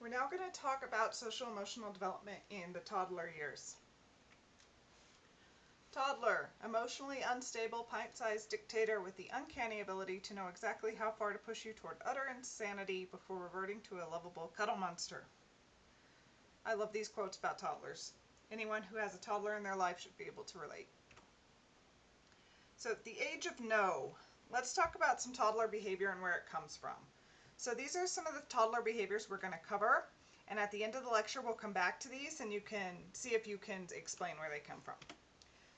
We're now going to talk about social emotional development in the toddler years. Toddler, emotionally unstable, pint-sized dictator with the uncanny ability to know exactly how far to push you toward utter insanity before reverting to a lovable cuddle monster. I love these quotes about toddlers. Anyone who has a toddler in their life should be able to relate. So, the age of no. Let's talk about some toddler behavior and where it comes from. So these are some of the toddler behaviors we're going to cover, and at the end of the lecture we'll come back to these and you can see if you can explain where they come from.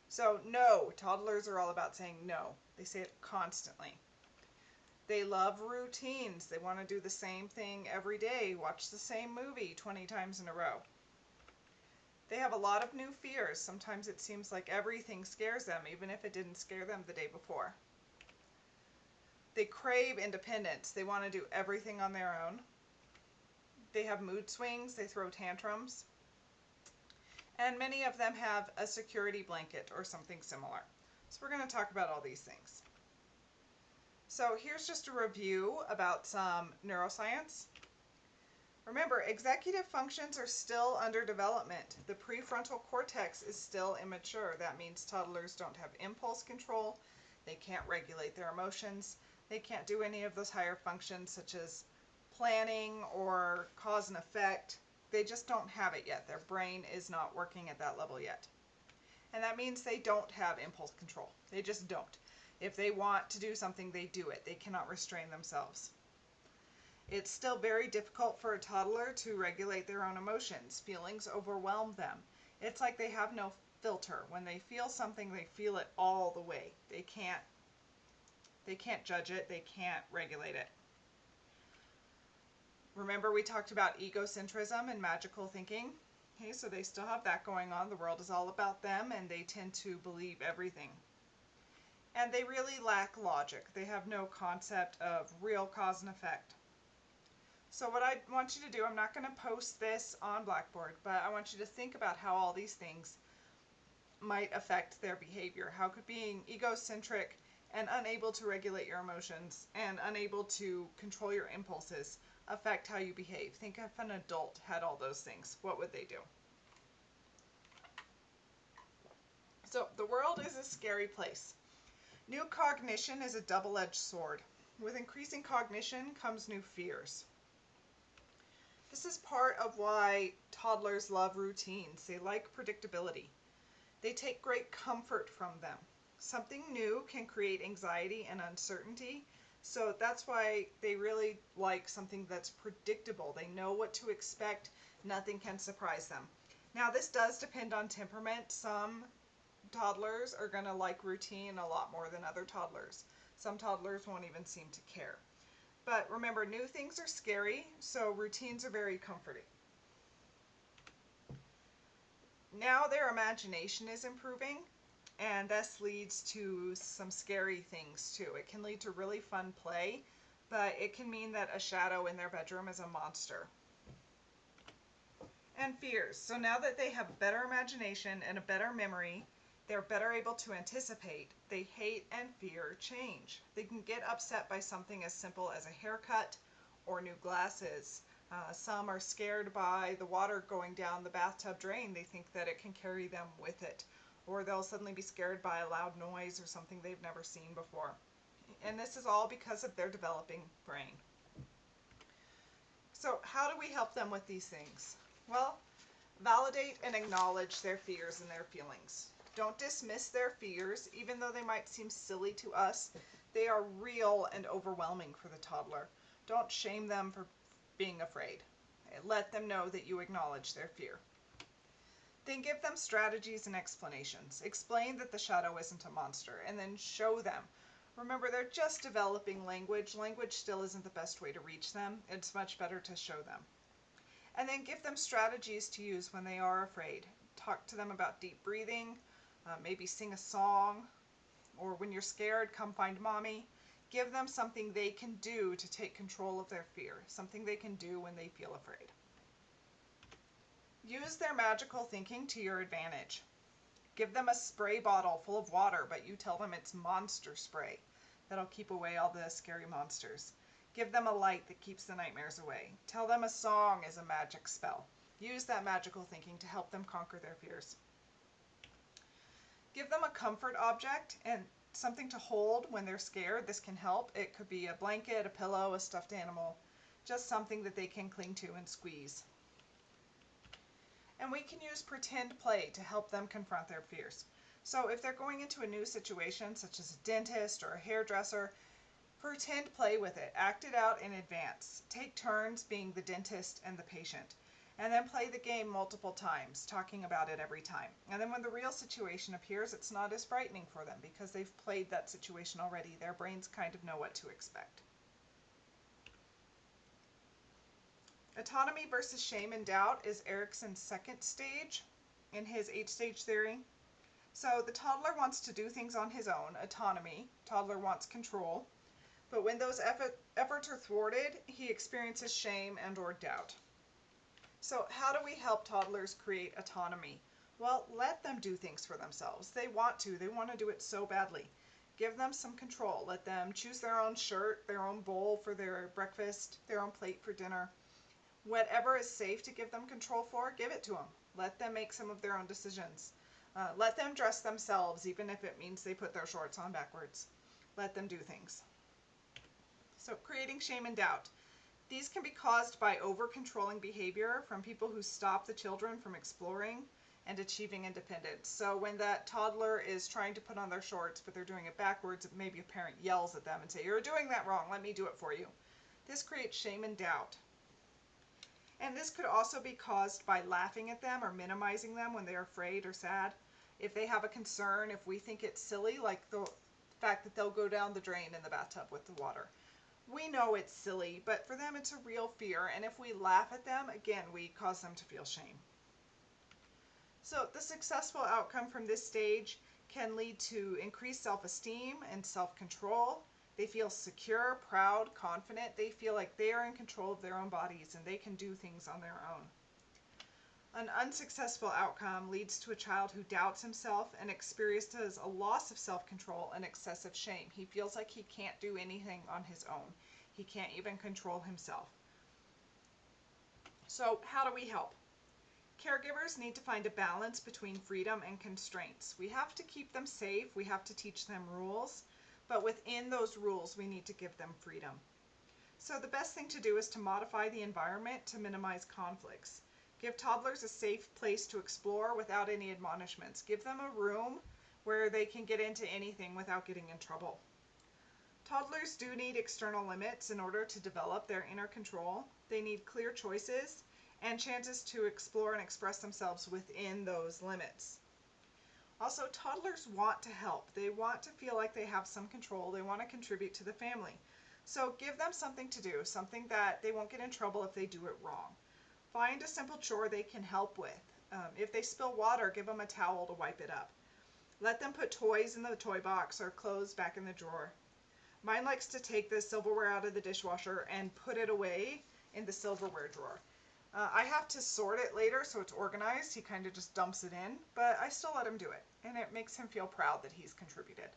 So no, toddlers are all about saying no. They say it constantly. They love routines. They want to do the same thing every day, watch the same movie 20 times in a row. They have a lot of new fears. Sometimes it seems like everything scares them, even if it didn't scare them the day before. They crave independence. They want to do everything on their own. They have mood swings. They throw tantrums. And many of them have a security blanket or something similar. So we're going to talk about all these things. So here's just a review about some neuroscience. Remember, executive functions are still under development. The prefrontal cortex is still immature. That means toddlers don't have impulse control. They can't regulate their emotions. They can't do any of those higher functions such as planning or cause and effect. They just don't have it yet. Their brain is not working at that level yet. And that means they don't have impulse control. They just don't. If they want to do something, they do it. They cannot restrain themselves. It's still very difficult for a toddler to regulate their own emotions. Feelings overwhelm them. It's like they have no filter. When they feel something, they feel it all the way. They can't judge it. They can't regulate it. Remember we talked about egocentrism and magical thinking? Okay, so they still have that going on. The world is all about them and they tend to believe everything. And they really lack logic. They have no concept of real cause and effect. So what I want you to do, I'm not going to post this on Blackboard, but I want you to think about how all these things might affect their behavior. How could being egocentric and unable to regulate your emotions and unable to control your impulses affect how you behave? Think if an adult had all those things, what would they do? So the world is a scary place. New cognition is a double-edged sword. With increasing cognition comes new fears. This is part of why toddlers love routines. They like predictability. They take great comfort from them. Something new can create anxiety and uncertainty, so that's why they really like something that's predictable. They know what to expect. Nothing can surprise them. Now, this does depend on temperament. Some toddlers are going to like routine a lot more than other toddlers. Some toddlers won't even seem to care. But remember, new things are scary, so routines are very comforting. Now their imagination is improving, and this leads to some scary things too. It can lead to really fun play, but it can mean that a shadow in their bedroom is a monster. And fears. So now that they have better imagination and a better memory, they're better able to anticipate. They hate and fear change. They can get upset by something as simple as a haircut or new glasses. Some are scared by the water going down the bathtub drain. They think that it can carry them with it. Or they'll suddenly be scared by a loud noise or something they've never seen before. And this is all because of their developing brain. So how do we help them with these things? Well, validate and acknowledge their fears and their feelings. Don't dismiss their fears, even though they might seem silly to us. They are real and overwhelming for the toddler. Don't shame them for being afraid. Let them know that you acknowledge their fear. Then give them strategies and explanations. Explain that the shadow isn't a monster, and then show them. Remember, they're just developing language. Language still isn't the best way to reach them. It's much better to show them. And then give them strategies to use when they are afraid. Talk to them about deep breathing, maybe sing a song, or when you're scared, come find mommy. Give them something they can do to take control of their fear, something they can do when they feel afraid. Use their magical thinking to your advantage. Give them a spray bottle full of water, but you tell them it's monster spray. That'll keep away all the scary monsters. Give them a light that keeps the nightmares away. Tell them a song is a magic spell. Use that magical thinking to help them conquer their fears. Give them a comfort object and something to hold when they're scared. This can help. It could be a blanket, a pillow, a stuffed animal, just something that they can cling to and squeeze. And we can use pretend play to help them confront their fears. So if they're going into a new situation, such as a dentist or a hairdresser, pretend play with it. Act it out in advance. Take turns being the dentist and the patient. And then play the game multiple times, talking about it every time. And then when the real situation appears, it's not as frightening for them because they've played that situation already. Their brains kind of know what to expect. Autonomy versus shame and doubt is Erikson's second stage in his 8-stage theory. So the toddler wants to do things on his own, autonomy. Toddler wants control. But when those efforts are thwarted, he experiences shame and or doubt. So how do we help toddlers create autonomy? Well, let them do things for themselves. They want to do it so badly. Give them some control. Let them choose their own shirt, their own bowl for their breakfast, their own plate for dinner. Whatever is safe to give them control for, give it to them. Let them make some of their own decisions. Let them dress themselves, even if it means they put their shorts on backwards. Let them do things. So creating shame and doubt. These can be caused by over-controlling behavior from people who stop the children from exploring and achieving independence. So when that toddler is trying to put on their shorts, but they're doing it backwards, maybe a parent yells at them and say, "You're doing that wrong, let me do it for you." This creates shame and doubt. And this could also be caused by laughing at them or minimizing them when they're afraid or sad. If they have a concern, if we think it's silly, like the fact that they'll go down the drain in the bathtub with the water. We know it's silly, but for them it's a real fear, and if we laugh at them, again, we cause them to feel shame. So the successful outcome from this stage can lead to increased self-esteem and self-control. They feel secure, proud, confident. They feel like they are in control of their own bodies and they can do things on their own. An unsuccessful outcome leads to a child who doubts himself and experiences a loss of self-control and excessive shame. He feels like he can't do anything on his own. He can't even control himself. So how do we help? Caregivers need to find a balance between freedom and constraints. We have to keep them safe. We have to teach them rules. But within those rules, we need to give them freedom. So the best thing to do is to modify the environment to minimize conflicts. Give toddlers a safe place to explore without any admonishments. Give them a room where they can get into anything without getting in trouble. Toddlers do need external limits in order to develop their inner control. They need clear choices and chances to explore and express themselves within those limits. Also, toddlers want to help. They want to feel like they have some control. They want to contribute to the family. So give them something to do, something that they won't get in trouble if they do it wrong. Find a simple chore they can help with. If they spill water, give them a towel to wipe it up. Let them put toys in the toy box or clothes back in the drawer. Mine likes to take the silverware out of the dishwasher and put it away in the silverware drawer. I have to sort it later so it's organized. He kind of just dumps it in, but I still let him do it, and it makes him feel proud that he's contributed.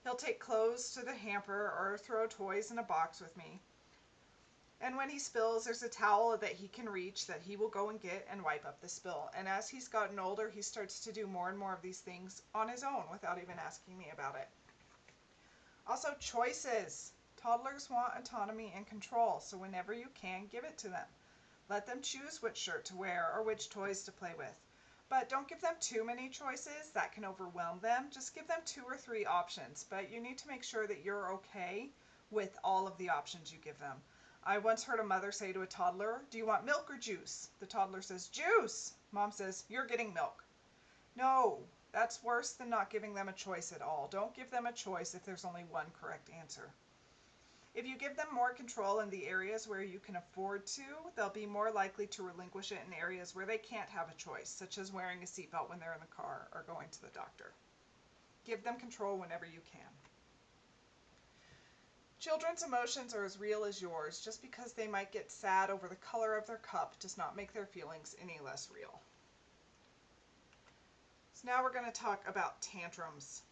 He'll take clothes to the hamper or throw toys in a box with me. And when he spills, there's a towel that he can reach that he will go and get and wipe up the spill. And as he's gotten older, he starts to do more and more of these things on his own without even asking me about it. Also, choices. Toddlers want autonomy and control, so whenever you can, give it to them. Let them choose which shirt to wear or which toys to play with. But don't give them too many choices. That can overwhelm them. Just give them 2 or 3 options, but you need to make sure that you're okay with all of the options you give them. I once heard a mother say to a toddler, "Do you want milk or juice?" The toddler says, "Juice." Mom says, "You're getting milk." No, that's worse than not giving them a choice at all. Don't give them a choice if there's only one correct answer. If you give them more control in the areas where you can afford to, they'll be more likely to relinquish it in areas where they can't have a choice, such as wearing a seatbelt when they're in the car or going to the doctor. Give them control whenever you can. Children's emotions are as real as yours. Just because they might get sad over the color of their cup does not make their feelings any less real. So now we're going to talk about tantrums.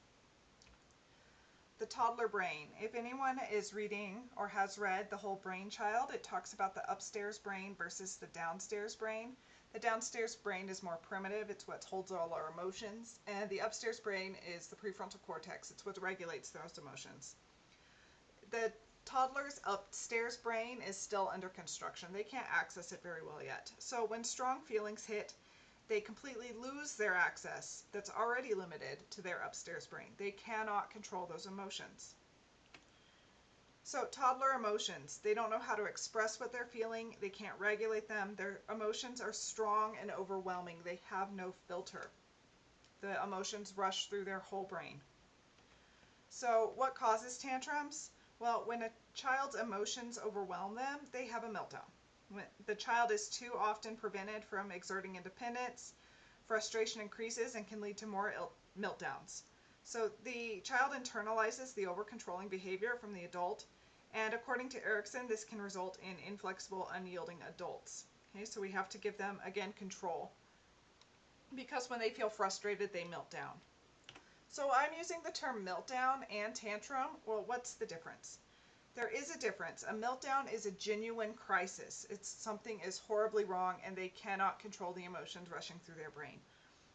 the toddler brain. If anyone is reading or has read The Whole Brain Child, it talks about the upstairs brain versus the downstairs brain. The downstairs brain is more primitive, it's what holds all our emotions, and the upstairs brain is the prefrontal cortex, it's what regulates those emotions. The toddler's upstairs brain is still under construction. They can't access it very well yet. So when strong feelings hit, they completely lose their access that's already limited to their upstairs brain. They cannot control those emotions. So toddler emotions, they don't know how to express what they're feeling. They can't regulate them. Their emotions are strong and overwhelming. They have no filter. The emotions rush through their whole brain. So what causes tantrums? Well, when a child's emotions overwhelm them, they have a meltdown. When the child is too often prevented from exerting independence, frustration increases and can lead to more meltdowns. So the child internalizes the over-controlling behavior from the adult, and according to Erickson, this can result in inflexible, unyielding adults. Okay, so we have to give them, again, control, because when they feel frustrated, they melt down. So I'm using the term meltdown and tantrum. Well, what's the difference? There is a difference. A meltdown is a genuine crisis. It's something is horribly wrong and they cannot control the emotions rushing through their brain.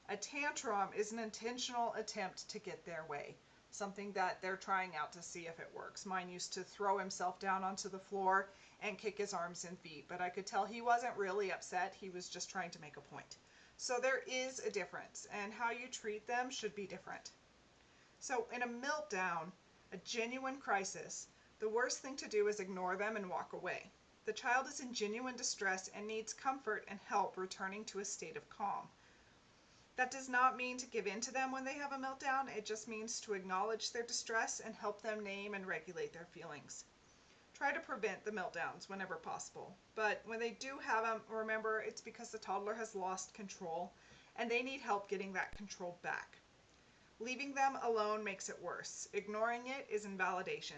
A tantrum is an intentional attempt to get their way, something that they're trying out to see if it works. Mine used to throw himself down onto the floor and kick his arms and feet, but I could tell he wasn't really upset. He was just trying to make a point. So there is a difference, and how you treat them should be different. So in a meltdown, a genuine crisis, the worst thing to do is ignore them and walk away. The child is in genuine distress and needs comfort and help returning to a state of calm. That does not mean to give in to them when they have a meltdown. It just means to acknowledge their distress and help them name and regulate their feelings. Try to prevent the meltdowns whenever possible. But when they do have them, remember it's because the toddler has lost control and they need help getting that control back. Leaving them alone makes it worse. Ignoring it is invalidation.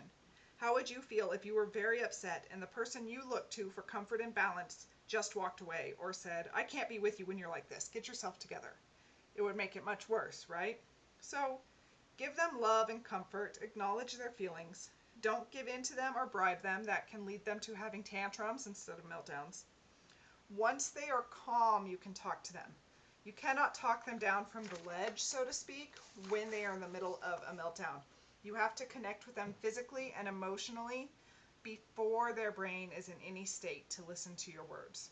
How would you feel if you were very upset and the person you looked to for comfort and balance just walked away or said, "I can't be with you when you're like this. Get yourself together." It would make it much worse, right? So give them love and comfort. Acknowledge their feelings. Don't give in to them or bribe them. That can lead them to having tantrums instead of meltdowns. Once they are calm, you can talk to them. You cannot talk them down from the ledge, so to speak, when they are in the middle of a meltdown. You have to connect with them physically and emotionally before their brain is in any state to listen to your words.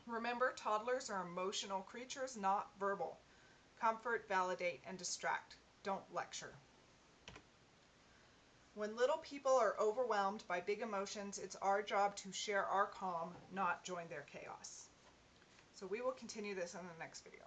Remember, toddlers are emotional creatures, not verbal. Comfort, validate, and distract. Don't lecture. When little people are overwhelmed by big emotions, it's our job to share our calm, not join their chaos. So we will continue this in the next video.